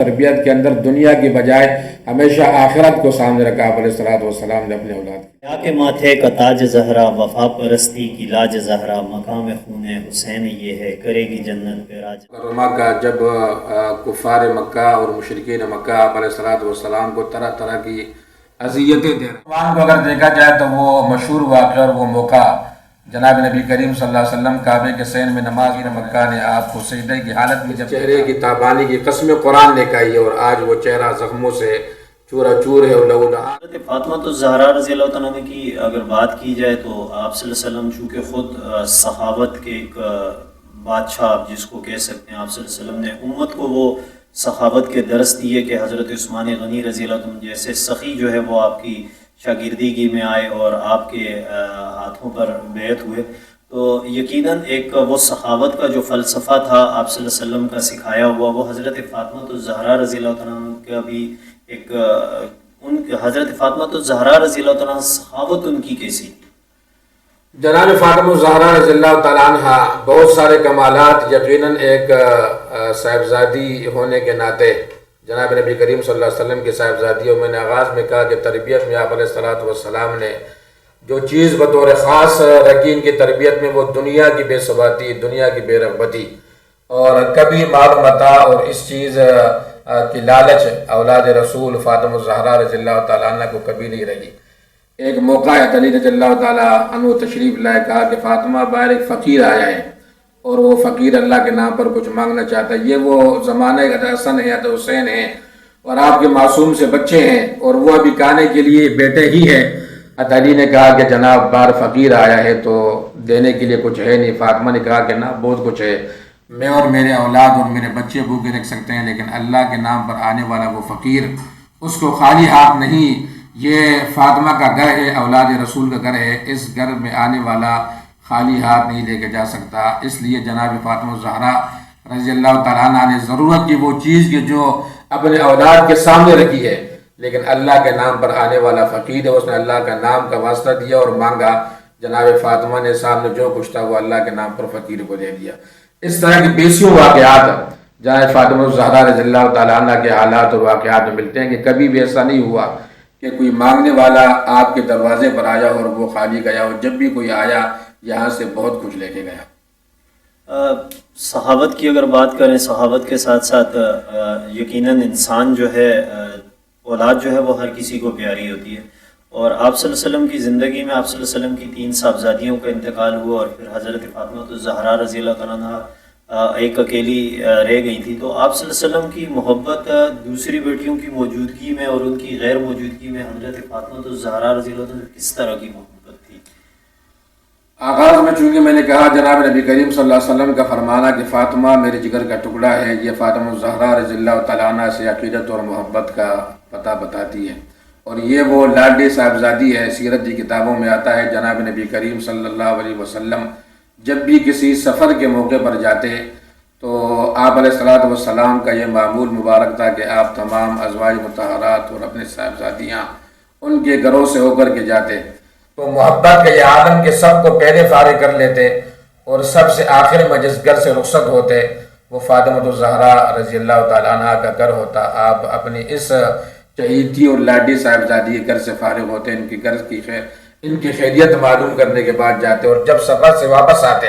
تربیت کے اندر دنیا کی بجائے ہمیشہ آخرت کو سامنے رکھا آپ علیہ الصلوۃ والسلام نے اپنے اولاد کی۔ یا کے ماتھے کا تاج زہرا، وفا پرستی کی لاج زہرا، مقام خون حسین یہ ہے، کرے گی جنت پہ راج۔ کرما کا جب کفار مکہ اور مشرکین مکہ آپ علیہ الصلوۃ والسلام کو طرح طرح کی اذیتیں دے رہے ہیں، کو اگر دیکھا جائے تو وہ مشہور واقعہ اور وہ موقع جناب نبی کریم صلی اللہ علیہ وسلم کعبے کے سین میں نماز مکہ نے آپ کو سجدے کی حالت میں جب چہرے کی تابانی کی قسم قرآن نے کہی اور آج وہ چہرہ زخموں سے چورا چور ہے اور لہو لہان۔ حضرت فاطمہ الزہرا رضی اللہ تعالیٰ عنہ کی اگر بات کی جائے تو آپ صلی اللہ علیہ وسلم چونکہ خود صحابت کے ایک بادشاہ جس کو کہہ سکتے ہیں، آپ صلی اللہ علیہ وسلم نے امت کو وہ صحابت کے درس دیے کہ حضرت عثمان غنی رضی اللہ عنہ جیسے سخی جو ہے وہ آپ کی شاگردگی میں آئے اور آپ کے ہاتھوں پر بیعت ہوئے، تو یقیناً ایک وہ صحابت کا جو فلسفہ تھا آپ صلی اللہ علیہ وسلم کا سکھایا ہوا، وہ حضرت فاطمہ الزہرا رضی اللہ عنہ کا بھی ایک حضرت فاطمہ الزہرا رضی اللہ عنہ صحابت ان کی کیسی تھی؟ جناب فاطمہ الزہرا رضی اللہ تعالیٰ عنہ بہت سارے کمالات، یقیناً ایک صاحبزادی ہونے کے ناطے جناب نبی کریم صلی اللہ علیہ وسلم کی صاحبزادی، اور میں نے آغاز میں کہا کہ تربیت میں آپ علیہ الصلوۃ والسلام نے جو چیز بطور خاص رکھی ان کی تربیت میں، وہ دنیا کی بے ثباتی، دنیا کی بے رغبتی، اور کبھی مال و متاع اور اس چیز کی لالچ اولاد رسول فاطمہ الزہرا رضی اللہ تعالیٰ عنہ کو کبھی نہیں رہی۔ ایک موقع ہے علی رضی اللہ تعالیٰ عنہ تشریف لائے، کہا کہ فاطمہ باہر ایک فقیر آیا ہے اور وہ فقیر اللہ کے نام پر کچھ مانگنا چاہتا ہے، یہ وہ زمانے کا حسن ہے یا تو حسین ہے اور آپ کے معصوم سے بچے ہیں اور وہ ابھی کھانے کے لیے بیٹے ہی ہیں۔ علی نے کہا کہ جناب باہر فقیر آیا ہے تو دینے کے لیے کچھ ہے نہیں۔ فاطمہ نے کہا کہ نہ بہت کچھ ہے، میں اور میرے اولاد اور میرے بچے بھوکے رکھ سکتے ہیں، لیکن اللہ کے نام پر آنے والا وہ فقیر اس کو خالی ہاتھ نہیں، یہ فاطمہ کا گھر ہے، اولاد رسول کا گھر ہے، اس گھر میں آنے والا خالی ہاتھ نہیں لے کے جا سکتا۔ اس لیے جناب فاطمہ الزہرا رضی اللہ تعالیٰ عنہ نے ضرورت کی وہ چیز کی جو اپنے اولاد کے سامنے رکھی ہے، لیکن اللہ کے نام پر آنے والا فقیر ہے، اس نے اللہ کا نام کا واسطہ دیا اور مانگا۔ جناب فاطمہ نے سامنے جو کچھ تھا وہ اللہ کے نام پر فقیر کو دے دیا۔ اس طرح کی بیسیوں واقعات جناب فاطمہ الزہرا رضی اللہ تعالیٰ عنہ کے حالات اور واقعات میں ملتے ہیں کہ کبھی بھی ایسا نہیں ہوا کہ کوئی مانگنے والا آپ کے دروازے پر آیا اور وہ خالی گیا، اور جب بھی کوئی آیا یہاں سے بہت کچھ لے کے گیا۔ صحابت کی اگر بات کریں، صحابت کے ساتھ ساتھ یقیناً انسان جو ہے، اولاد جو ہے وہ ہر کسی کو پیاری ہوتی ہے، اور آپ صلی اللہ علیہ وسلم کی زندگی میں آپ صلی اللہ علیہ وسلم کی 3 صاحبزادیوں کا انتقال ہوا اور پھر حضرت فاطمہ الزہرا رضی اللہ عنہا ایک اکیلی رہ گئی تھی، تو آپ صلی اللہ علیہ وسلم کی محبت دوسری بیٹیوں کی موجودگی میں اور ان کی غیر موجودگی میں حضرت فاطمہ الزہرا رضی اللہ عنہ کس طرح کی محبت تھی؟ آغاز میں چونکہ میں نے کہا جناب نبی کریم صلی اللہ علیہ وسلم کا فرمانا کہ فاطمہ میرے جگر کا ٹکڑا ہے، یہ فاطمہ الزہرا رضی اللہ تعالیٰ عنہ سے عقیدت اور محبت کا پتہ بتاتی ہے، اور یہ وہ لاڈلی صاحبزادی ہے۔ سیرت کی کتابوں میں آتا ہے جناب نبی کریم صلی اللہ علیہ وسلم جب بھی کسی سفر کے موقع پر جاتے تو آپ علیہ الصلوۃ والسلام کا یہ معمول مبارک تھا کہ آپ تمام ازواج مطہرات اور اپنے صاحبزادیاں ان کے گھروں سے ہو کر کے جاتے، تو محبت کے یہ عالم کے سب کو پہلے فارغ کر لیتے اور سب سے آخر میں جس گھر سے رخصت ہوتے وہ فاطمہ الزہرا رضی اللہ تعالیٰ عنہ کا گھر ہوتا۔ آپ اپنی اس چہیتی اور لاڈی صاحبزادی کے گھر سے فارغ ہوتے، ان کی خیریت معلوم کرنے کے بعد جاتے، اور جب سفر سے واپس آتے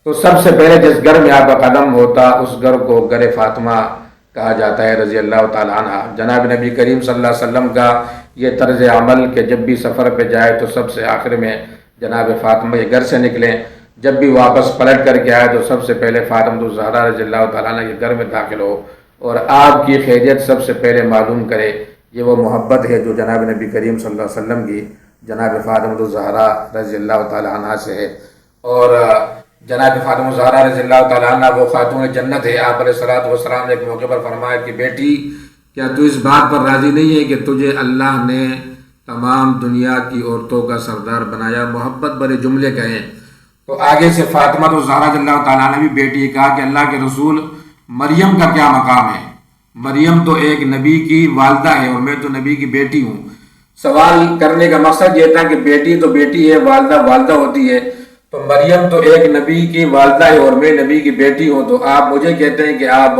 تو سب سے پہلے جس گھر میں آپ کا قدم ہوتا اس گھر کو گھر فاطمہ کہا جاتا ہے رضی اللہ تعالیٰ عنہ۔ جناب نبی کریم صلی اللہ علیہ وسلم کا یہ طرز عمل کہ جب بھی سفر پہ جائے تو سب سے آخر میں جناب فاطمہ کے گھر سے نکلیں، جب بھی واپس پلٹ کر کے آئے تو سب سے پہلے فاطمہ الزہرا رضی اللہ تعالیٰ عنہ کے گھر میں داخل ہو اور آپ کی خیریت سب سے پہلے معلوم کرے۔ یہ وہ محبت ہے جو جناب نبی کریم صلی اللہ علیہ وسلم کی جناب فاطمہ الزہرا رضی اللہ تعالیٰ عنہ سے ہے، اور جناب فاطمہ الزہرا رضی اللہ تعالیٰ عنہ وہ خاتون جنت ہے۔ آپ علیہ الصلوۃ والسلام نے ایک موقع پر فرمایا کہ بیٹی کیا تو اس بات پر راضی نہیں ہے کہ تجھے اللہ نے تمام دنیا کی عورتوں کا سردار بنایا؟ محبت بڑے جملے کہیں تو آگے سے فاطمہ الزہرا رضی اللہ تعالیٰ عنہ بھی بیٹی کہا کہ اللہ کے رسول مریم کا کیا مقام ہے؟ مریم تو ایک نبی کی والدہ ہے اور میں تو نبی کی بیٹی ہوں۔ سوال کرنے کا مقصد یہ تھا کہ بیٹی تو بیٹی ہے، والدہ والدہ ہوتی ہے، تو مریم تو ایک نبی کی والدہ ہے اور میں نبی کی بیٹی ہوں، تو آپ مجھے کہتے ہیں کہ آپ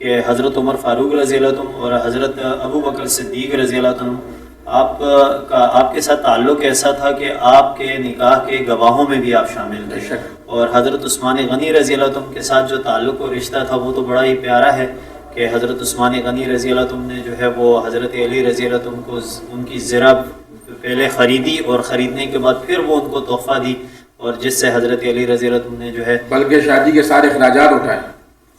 کہ حضرت عمر فاروق رضی اللہ عنہ اور حضرت ابو بکر صدیق رضی اللہ عنہ آپ کے ساتھ تعلق ایسا تھا کہ آپ کے نکاح کے گواہوں میں بھی آپ شامل تھے، اور حضرت عثمان غنی رضی اللہ عنہ کے ساتھ جو تعلق اور رشتہ تھا وہ تو بڑا ہی پیارا ہے کہ حضرت عثمان غنی رضی اللہ عنہ نے جو ہے وہ حضرت علی رضی اللہ عنہ کو ان کی زرہ پہلے خریدی، اور خریدنے کے بعد پھر وہ ان کو تحفہ دی، اور جس سے حضرت علی رضی اللہ عنہ نے جو ہے بلکہ شادی کے سارے اخراجات اٹھائے۔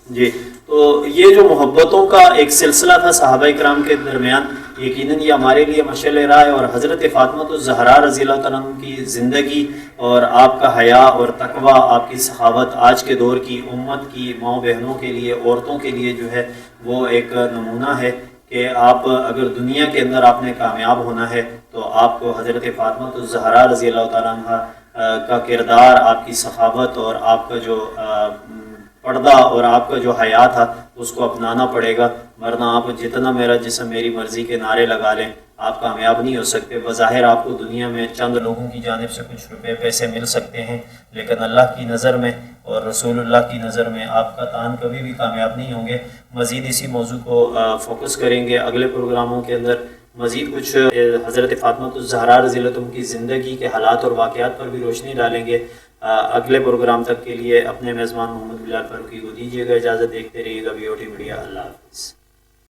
جی، تو یہ جو محبتوں کا ایک سلسلہ تھا صحابہ کرام کے درمیان، یقیناً یہ ہمارے لیے مشعل راہ ہے، اور حضرت فاطمہ الزہرا رضی اللہ تعالیٰ عنہ کی زندگی اور آپ کا حیا اور تقوی، آپ کی سخاوت آج کے دور کی امت کی ماؤں بہنوں کے لیے، عورتوں کے لیے جو ہے وہ ایک نمونہ ہے کہ آپ اگر دنیا کے اندر آپ نے کامیاب ہونا ہے تو آپ کو حضرت فاطمہ الزہرا رضی اللہ تعالیٰ عنہ کا کردار، آپ کی سخاوت اور آپ کا جو پردہ اور آپ کا جو حیا تھا اس کو اپنانا پڑے گا، ورنہ آپ جتنا میرا جسم میری مرضی کے نعرے لگا لیں آپ کامیاب نہیں ہو سکتے۔ بظاہر آپ کو دنیا میں چند لوگوں کی جانب سے کچھ روپے پیسے مل سکتے ہیں، لیکن اللہ کی نظر میں اور رسول اللہ کی نظر میں آپ کا تان کبھی بھی کامیاب نہیں ہوں گے۔ مزید اسی موضوع کو فوکس کریں گے اگلے پروگراموں کے اندر، مزید کچھ حضرت فاطمہ الزہرا رضی اللہ عنہ کی زندگی کے حالات اور واقعات پر بھی روشنی ڈالیں گے۔ اگلے پروگرام تک کے لیے اپنے میزبان محمد بلال فاروقی کو دیجیے گا اجازت، دیکھتے رہیے گا BOT میڈیا۔ اللہ حافظ۔